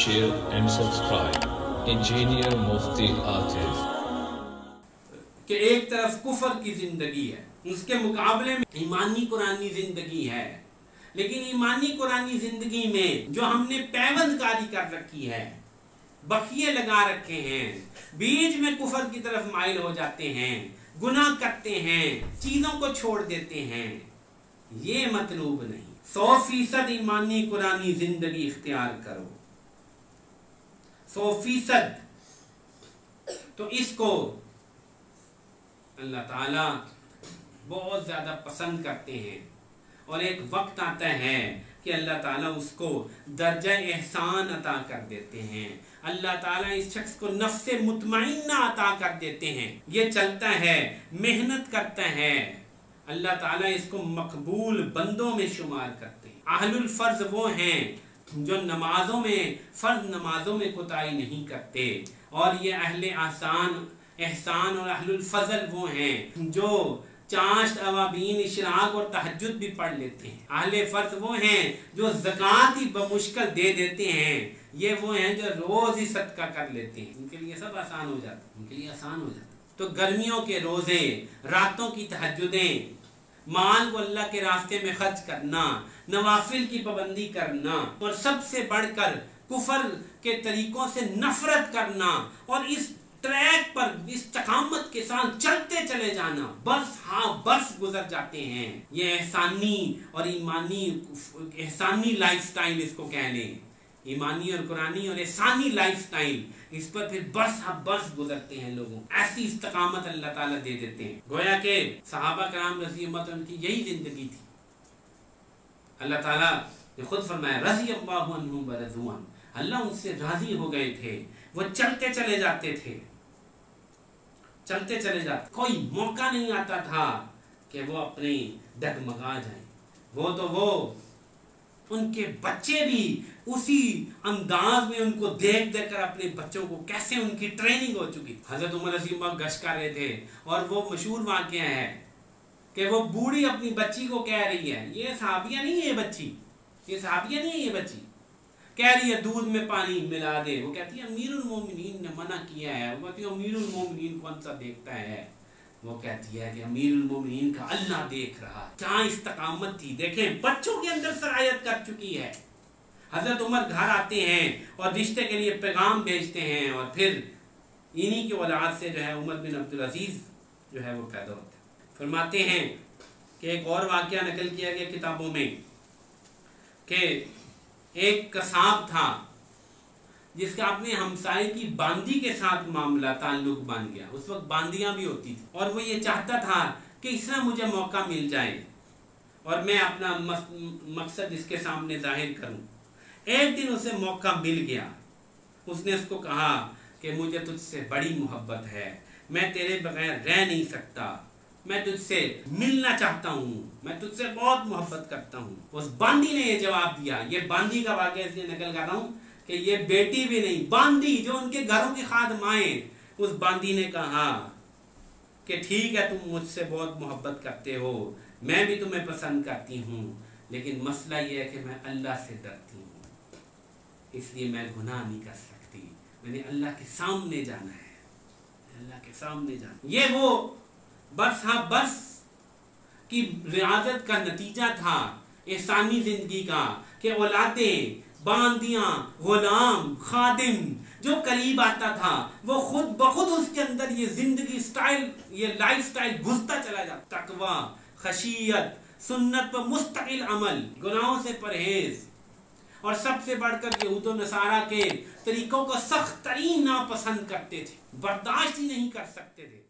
share and subscribe. Engineer Mufti Atif. کہ ایک طرف کفر کی زندگی ہے، اس کے مقابلے میں ایمانی قرآنی زندگی ہے، لیکن ایمانی قرآنی زندگی میں جو ہم نے پیوند کاری کر رکھی ہے، بخیے لگا رکھے ہیں، بیچ میں کفر کی طرف مائل ہو جاتے ہیں، گناہ کرتے ہیں، چیزوں کو چھوڑ دیتے ہیں، یہ مطلوب نہیں۔ 100% ایمانی قرآنی زندگی اختیار کرو، 100%۔ تو اس کو اللہ تعالیٰ بہت زیادہ پسند کرتے ہیں، اور ایک وقت آتا ہے کہ اللہ تعالیٰ اس کو درجہ احسان عطا کر دیتے ہیں، اللہ تعالیٰ اس شخص کو نفس مطمئنہ عطا کر دیتے ہیں، یہ چلتا ہے، محنت کرتا ہے، اللہ تعالیٰ اس کو مقبول بندوں میں شمار کرتے ہیں۔ اہل الفرض وہ ہیں جو فرض نمازوں میں کوتاہی نہیں کرتے، اور یہ اہل احسان اور اہل الفضل وہ ہیں جو چاشت، اوابین، اشراق اور تہجد بھی پڑھ لیتے ہیں۔ اہل فرض وہ ہیں جو زکوٰۃ ہی بمشکل دے دیتے ہیں، یہ وہ ہیں جو روز ہی صدقہ کر لیتے ہیں، ان کے لیے سب آسان ہو جاتا ہے، تو گرمیوں کے روزے، راتوں کی تہجدیں، مال کو اللہ کے راستے میں خرچ کرنا، نوافل کی پابندی کرنا، اور سب سے بڑھ کر کفر کے طریقوں سے نفرت کرنا، اور اس ٹریک پر استقامت کے ساتھ چلتے چلے جانا، برس گزر جاتے ہیں۔ یہ احسانی اور احسانی لائف سٹائل اس کو کہہ لیں، ایمانی اور قرآنی اور احسانی لائف سٹائل، اس پر پھر برس گزرتے ہیں لوگوں، ایسی استقامت اللہ تعالیٰ دے دیتے ہیں۔ گویا کہ صحابہ کرام رضی اللہ عنہ کی یہی زندگی تھی۔ اللہ تعالیٰ نے خود فرمایا رضی اللہ عنہم ورضوا عنہ، اللہ ان سے راضی ہو گئے تھے، وہ چلتے چلے جاتے تھے، کوئی موقع نہیں آتا تھا کہ وہ اپنی ڈگمگا جائیں۔ وہ ان کے بچے بھی اسی انداز میں ان کو دیکھ کر اپنے بچوں کو کیسے ان کی ٹریننگ ہو چکی۔ حضرت عمر رضی اللہ عنہ گشت کر رہے تھے، اور وہ مشہور واقعہ ہے کہ وہ بوڑھی اپنی بچی کو کہہ رہی ہے، یہ صحابیہ نہیں ہے یہ بچی، کہہ رہی ہے دودھ میں پانی ملا دے، وہ کہتی ہے امیر المومنین نے منع کیا ہے، وہ کہتی ہے امیر المومنین کون سا دیکھتا ہے، وہ کہتی ہے کہ امیر المومنین کا اللہ دیکھ رہا۔ کیا استقامت تھی، دیکھیں بچوں کے اندر سرایت کر چکی ہے۔ حضرت عمر گھر آتے ہیں اور رشتے کے لیے پیغام بھیجتے ہیں، اور پھر انہی کی اولاد سے جو ہے عمر بن عبدالعزیز جو ہے وہ پیدا ہوتے ہیں۔ فرماتے ہیں کہ ایک اور واقعہ نقل کیا گیا کتابوں میں کہ ایک قصاب تھا جس کا اپنے ہمسائے کی باندی کے ساتھ معاملہ تعلق بن گیا، اس وقت باندیاں بھی ہوتی تھی، اور وہ یہ چاہتا تھا کہ اس طرح مجھے موقع مل جائے اور میں اپنا مقصد اس کے سامنے ظاہر کروں۔ ایک دن اسے موقع مل گیا، اس نے اس کو کہا کہ مجھے تجھ سے بڑی محبت ہے، میں تیرے بغیر رہ نہیں سکتا، میں تجھ سے ملنا چاہتا ہوں، میں تجھ سے بہت محبت کرتا ہوں۔ اس باندی نے یہ جواب دیا، یہ باندی کا واقعہ اس لیے نقل کر رہا ہوں کہ یہ بیٹی بھی نہیں، باندی جو ان کے گھروں کی خادمائیں، اس باندی نے کہا کہ ٹھیک ہے تم مجھ سے بہت محبت کرتے ہو، میں بھی تمہیں پسند کرتی ہوں، لیکن مسئلہ یہ ہے کہ میں اللہ سے ڈرتی ہوں، اس لیے میں گناہ نہیں کر سکتی، میں نے اللہ کے سامنے جانا ہے، یہ وہ برس کی ریاضت کا نتیجہ تھا احسانی زندگی کا، کہ اولادیں، باندیاں، غلام، خادم جو قریب آتا تھا وہ خود بخود اس کے اندر یہ زندگی سٹائل، یہ لائف سٹائل گھستا چلا جاتا، تقوی، خشیت، سنت پر مستقل عمل، گناہوں سے پرہیز، اور سب سے بڑھ کر یہود و نصارہ کے طریقوں کو سخت ترین ناپسند کرتے تھے، برداشت ہی نہیں کر سکتے تھے۔